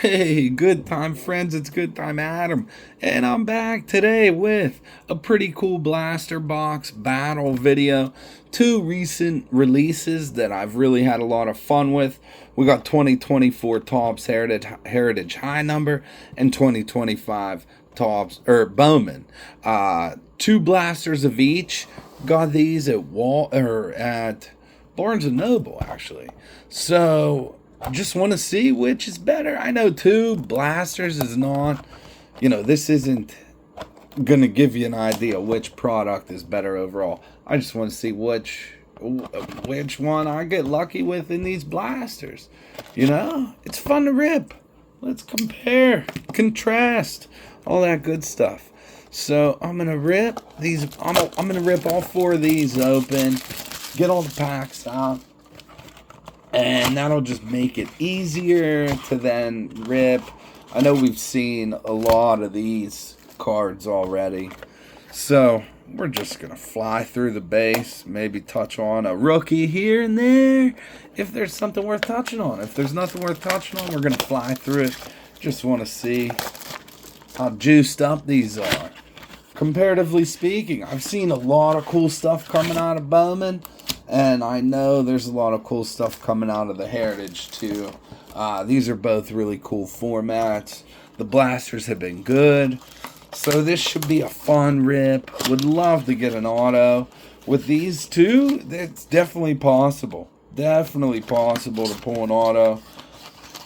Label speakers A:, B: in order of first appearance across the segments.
A: Hey, good time, friends. It's good time, Adam. And I'm back today with a pretty cool blaster box battle video. Two recent releases that I've really had a lot of fun with. We got 2024 Topps Heritage High Number and 2025 Topps or Bowman. Two blasters of each. Got these at Barnes and Noble, actually. So just want to see which is better. I know two blasters is not, this isn't going to give you an idea which product is better overall. I just want to see which one I get lucky with in these blasters. It's fun to rip. Let's compare, contrast, all that good stuff. So I'm gonna rip these. I'm gonna rip all four of these open, get all the packs out, and that'll just make it easier to then rip. I know we've seen a lot of these cards already, so we're just gonna fly through the base, maybe touch on a rookie here and there if there's something worth touching on. If there's nothing worth touching on, we're gonna fly through it. Just want to see how juiced up these are. Comparatively speaking, I've seen a lot of cool stuff coming out of Bowman, and I know there's a lot of cool stuff coming out of the Heritage too. These are both really cool formats. The blasters have been good, so this should be a fun rip. Would love to get an auto. With these two, it's definitely possible. Definitely possible to pull an auto.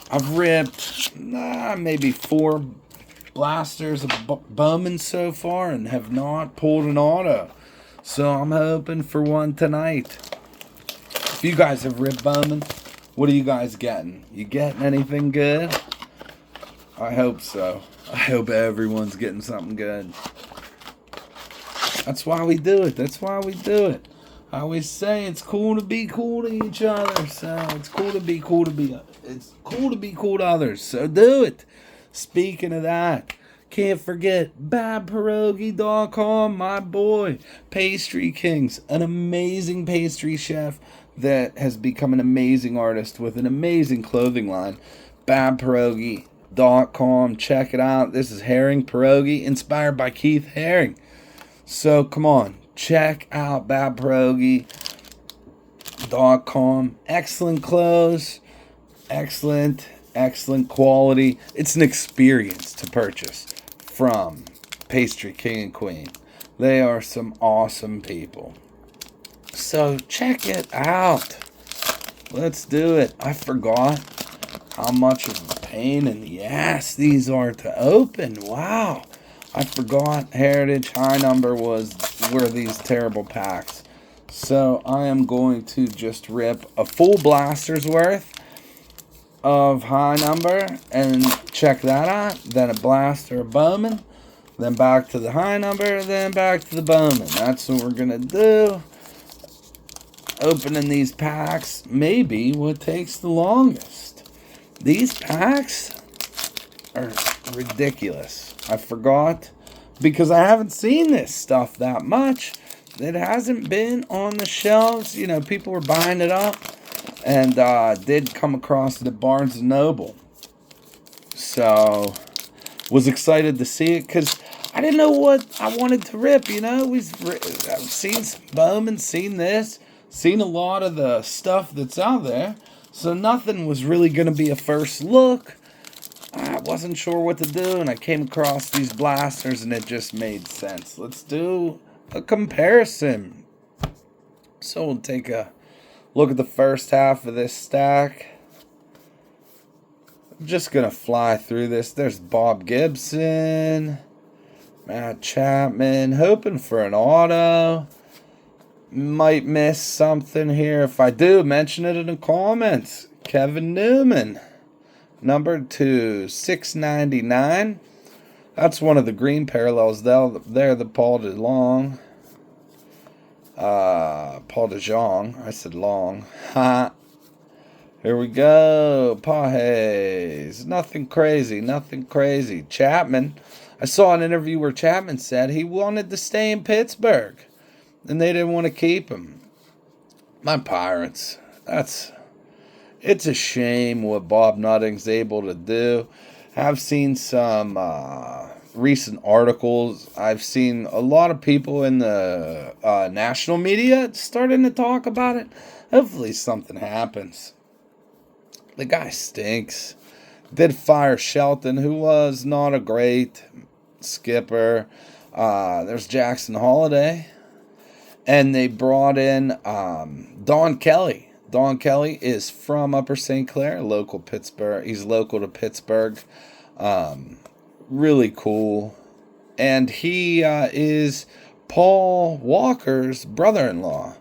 A: I've ripped maybe four blasters of Bowman so far and have not pulled an auto. So I'm hoping for one tonight. If you guys have ripped Bowman, what are you guys getting? You getting anything good? I hope so. I hope everyone's getting something good. That's why we do it. That's why we do it. I always say it's cool to be cool to each other. So it's cool to be cool to be. It's cool to be cool to others. So do it. Speaking of that, can't forget babpierogi.com, my boy, Pastry Kings, an amazing pastry chef that has become an amazing artist with an amazing clothing line. babpierogi.com, check it out. This is herring pierogi inspired by Keith Haring. So come on, check out babpierogi.com. Excellent clothes, excellent quality. It's an experience to purchase from Pastry King and Queen. They are some awesome people. So check it out. Let's do it. I forgot how much of a pain in the ass these are to open. Wow. I forgot Heritage High Number were these terrible packs. So I am going to just rip a full blaster's worth of High Number and check that out. Then a blaster of Bowman. Then back to the High Number. Then back to the Bowman. That's what we're going to do. Opening these packs maybe what takes the longest. These packs are ridiculous. I forgot because I haven't seen this stuff that much. It hasn't been on the shelves. People were buying it up, and did come across it at Barnes and Noble. So was excited to see it because I didn't know what I wanted to rip. I've seen some Bowman, seen this, seen a lot of the stuff that's out there. So nothing was really going to be a first look. I wasn't sure what to do, and I came across these blasters, and it just made sense. Let's do a comparison. So we'll take a look at the first half of this stack. I'm just going to fly through this. There's Bob Gibson, Matt Chapman, hoping for an auto. Might miss something here. If I do, mention it in the comments. Kevin Newman, number 2/699. That's one of the green parallels there, the Paul DeJong. Paul DeJong. I said long. Ha. Here we go. Pages. Nothing crazy. Chapman. I saw an interview where Chapman said he wanted to stay in Pittsburgh, and they didn't want to keep him. My Pirates. It's a shame what Bob Nutting's able to do. I've seen some recent articles. I've seen a lot of people in the national media starting to talk about it. Hopefully something happens. The guy stinks. Did fire Shelton, who was not a great skipper. There's Jackson Holiday. And they brought in Don Kelly. Don Kelly is from Upper St. Clair, local Pittsburgh. He's local to Pittsburgh. Really cool. And he is Paul Walker's brother-in-law.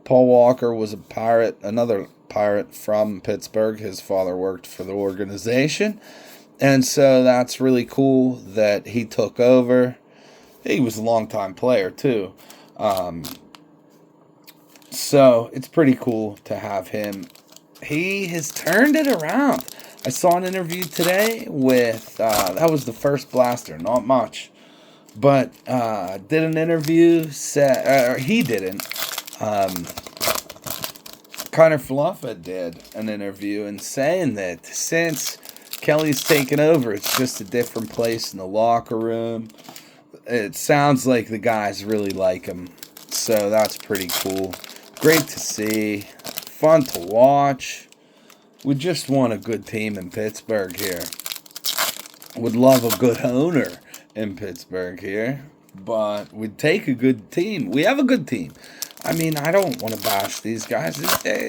A: Paul Walker was a pirate, another pirate from Pittsburgh. His father worked for the organization. And so that's really cool that he took over. He was a longtime player, too. So it's pretty cool to have him. He has turned it around. I saw an interview today with, that was the first blaster, not much. But did an interview, he didn't. Connor Fluffa did an interview and saying that since Kelly's taken over, it's just a different place in the locker room. It sounds like the guys really like him. So that's pretty cool. Great to see. Fun to watch. We just want a good team in Pittsburgh here. Would love a good owner in Pittsburgh here. But we'd take a good team. We have a good team. I mean, I don't want to bash these guys.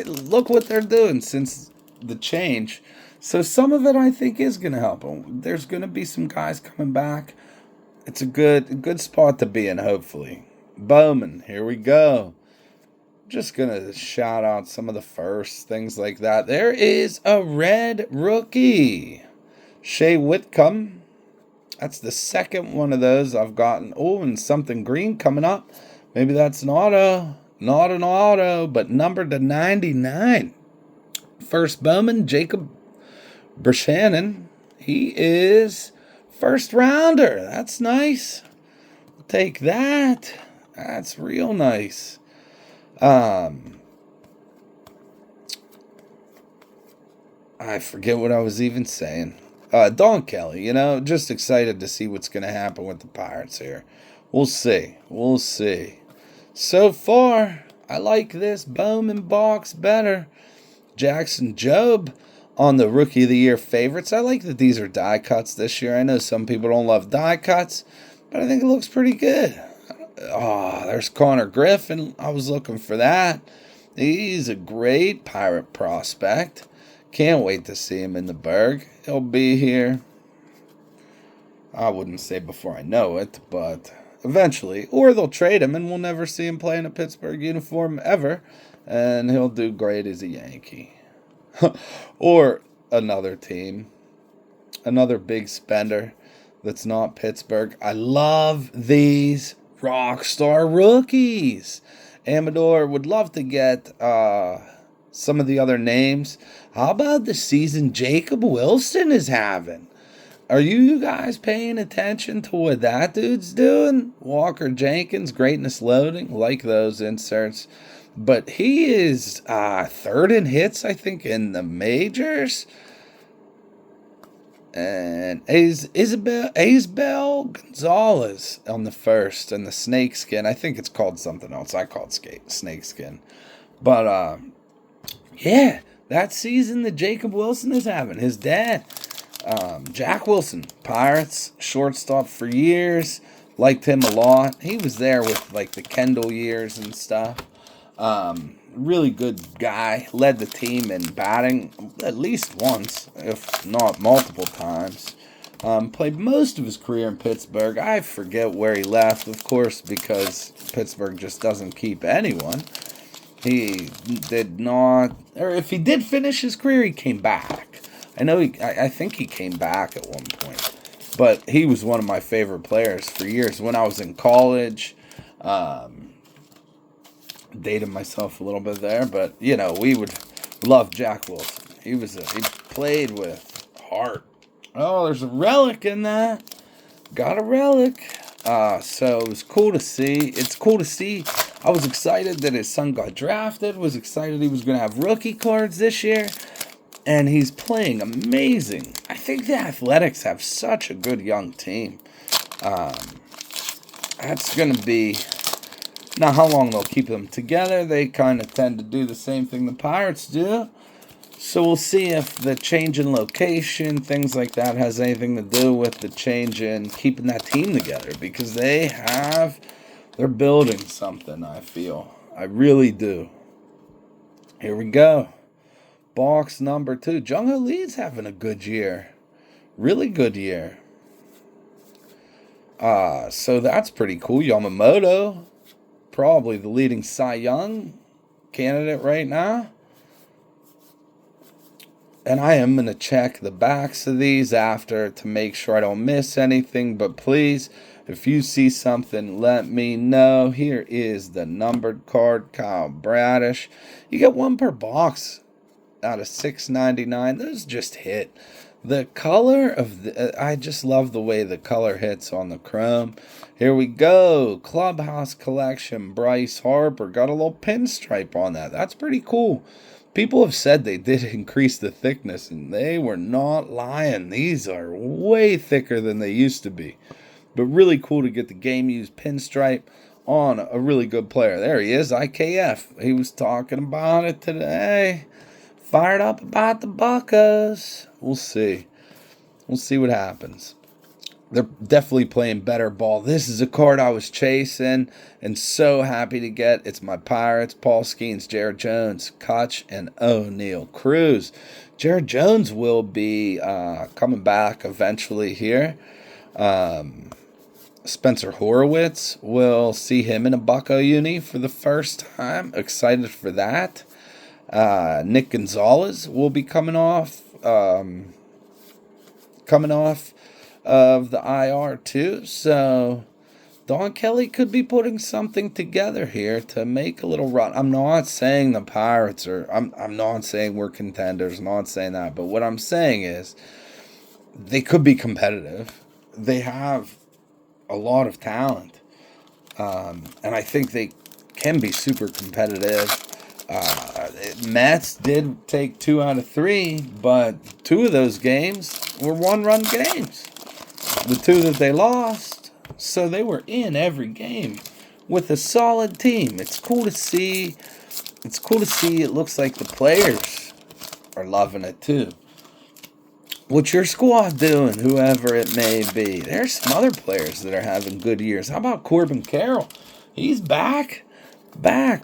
A: Look what they're doing since the change. So some of it I think is going to help them. There's going to be some guys coming back. It's a good spot to be in, hopefully. Bowman, here we go. Just going to shout out some of the first things like that. There is a red rookie. Shea Whitcomb. That's the second one of those I've gotten. Oh, and something green coming up. Maybe that's an auto. Not an auto, but numbered to 99. First Bowman, Jacob Buchanan. He is first rounder. That's nice. Take that. That's real nice. I forget what I was even saying. Don Kelly, just excited to see what's going to happen with the Pirates here. We'll see. We'll see. So far, I like this Bowman box better. Jackson Jobe on the Rookie of the Year favorites. I like that these are die cuts this year. I know some people don't love die cuts, but I think it looks pretty good. Oh, there's Connor Griffin. I was looking for that. He's a great Pirate prospect. Can't wait to see him in the Berg. He'll be here. I wouldn't say before I know it, but eventually. Or they'll trade him and we'll never see him play in a Pittsburgh uniform ever. And he'll do great as a Yankee. Or another team. Another big spender that's not Pittsburgh. I love these Rockstar rookies. Amador would love to get some of the other names. How about the season Jacob Wilson is having? Are you guys paying attention to what that dude's doing? Walker Jenkins, Greatness Loading, like those inserts. But he is third in hits, I think, in the majors. And Isabel Gonzalez on the first, and the snakeskin. I think it's called something else. I call it snakeskin. But, yeah, that season that Jacob Wilson is having. His dad, Jack Wilson, Pirates, shortstop for years. Liked him a lot. He was there with, the Kendall years and stuff. Really good guy. Led the team in batting at least once, if not multiple times. Played most of his career in Pittsburgh. I forget where he left, of course, because Pittsburgh just doesn't keep anyone. He did not, or if he did finish his career, he came back. I think he came back at one point. But he was one of my favorite players for years. When I was in college, dated myself a little bit there, but we would love Jack Wilson. He played with heart. Oh, there's a relic in that. Got a relic. So it was cool to see. It's cool to see. I was excited that his son got drafted. Was excited he was going to have rookie cards this year. and he's playing amazing. I think the Athletics have such a good young team. That's going to be... Now, how long they'll keep them together, they kind of tend to do the same thing the Pirates do. So we'll see if the change in location, things like that, has anything to do with the change in keeping that team together. Because they're building something, I feel. I really do. Here we go. Box number 2. Jung-Ho Lee's having a good year. Really good year. So that's pretty cool. Yamamoto, probably the leading Cy Young candidate right now. And I am going to check the backs of these after to make sure I don't miss anything. But please, if you see something, let me know. Here is the numbered card, Kyle Bradish. You get one per box out of $6.99. Those just hit. The color of I just love the way the color hits on the chrome. Here we go. Clubhouse Collection, Bryce Harper. Got a little pinstripe on that. That's pretty cool. People have said they did increase the thickness, and they were not lying. These are way thicker than they used to be. But really cool to get the game-used pinstripe on a really good player. There he is, IKF. He was talking about it today. Fired up about the Buccos. We'll see. We'll see what happens. They're definitely playing better ball. This is a card I was chasing and so happy to get. It's my Pirates, Paul Skeens, Jared Jones, Kutch, and O'Neal Cruz. Jared Jones will be coming back eventually here. Spencer Horowitz, will see him in a Bucco uni for the first time. Excited for that. Nick Gonzalez will be coming off of the IR too. So Don Kelly could be putting something together here to make a little run. I'm not saying the Pirates are, I'm not saying we're contenders, I'm not saying that, but what I'm saying is they could be competitive. They have a lot of talent. And I think they can be super competitive. Mets did take 2 out of 3, but 2 of those games were one-run games. The 2 that they lost, so they were in every game with a solid team. It's cool to see. It's cool to see. It looks like the players are loving it too. What's your squad doing, whoever it may be? There's some other players that are having good years. How about Corbin Carroll? He's back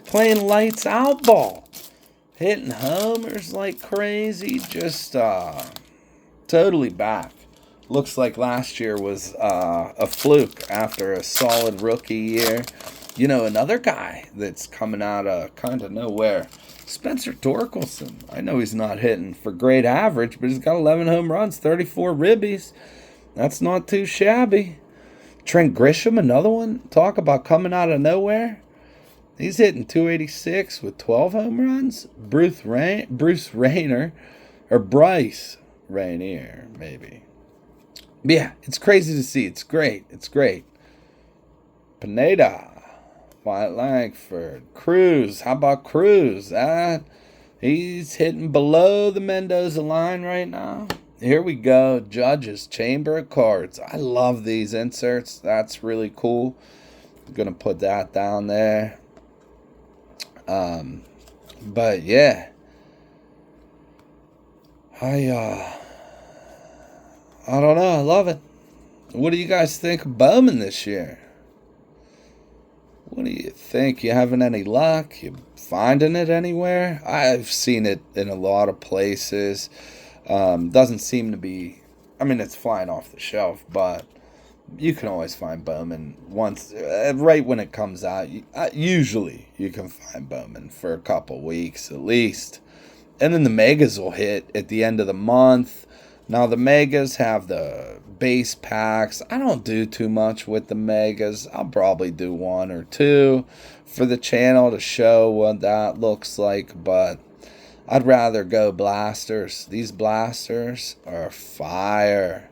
A: playing lights out ball, hitting homers like crazy, just totally back. Looks like last year was a fluke after a solid rookie year. You know, another guy that's coming out of kind of nowhere, Spencer Torkelson. I know he's not hitting for great average, but he's got 11 home runs, 34 ribbies. That's not too shabby. Trent Grisham, another one. Talk about coming out of nowhere. He's hitting 286 with 12 home runs. Bruce Rainier, or Bryce Rainier, maybe. Yeah, it's crazy to see. It's great. It's great. Pineda, Wyatt Langford, Cruz. How about Cruz? He's hitting below the Mendoza line right now. Here we go. Judges, Chamber of Cards. I love these inserts. That's really cool. I'm going to put that down there. But yeah. I don't know. I love it. What do you guys think of Bowman this year? What do you think? You having any luck? You finding it anywhere? I've seen it in a lot of places. Doesn't seem to be... I mean, it's flying off the shelf, but you can always find Bowman once, right when it comes out. Usually, you can find Bowman for a couple weeks at least. And then the megas will hit at the end of the month. Now, the megas have the base packs. I don't do too much with the megas. I'll probably do 1 or 2 for the channel to show what that looks like, but I'd rather go blasters. These blasters are fire.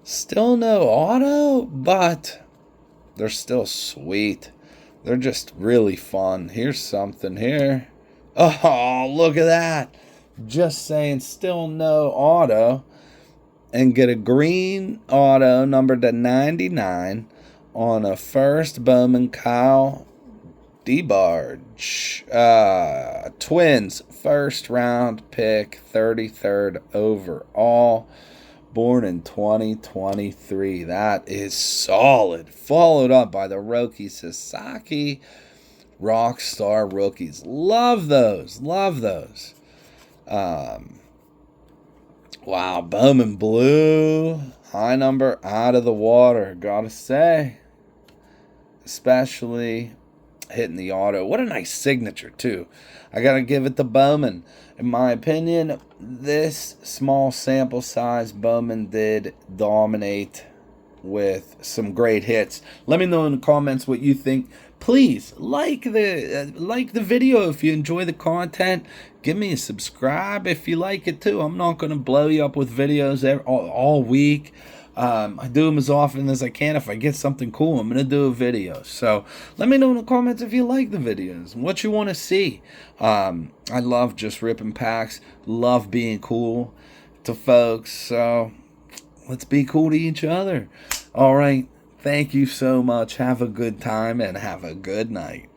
A: Still no auto, but they're still sweet. They're just really fun. Here's something here. Oh, look at that. Just saying, still no auto. And get a green auto numbered to 99 on a first Bowman Kyle DeBarge. Twins, first round pick, 33rd overall. Born in 2023. That is solid. Followed up by the Roki Sasaki Rockstar rookies. Love those. Love those. Wow, Bowman Blue. High number out of the water. Gotta say. Especially hitting the auto. What a nice signature, too. I gotta give it to Bowman. In my opinion, this small sample size, Bowman did dominate with some great hits. Let me know in the comments what you think. Please like the video if you enjoy the content. Give me a subscribe if you like it too. I'm not going to blow you up with videos all week. I do them as often as I can. If I get something cool, I'm going to do a video. So let me know in the comments if you like the videos and what you want to see. I love just ripping packs. Love being cool to folks. So let's be cool to each other. All right. Thank you so much. Have a good time and have a good night.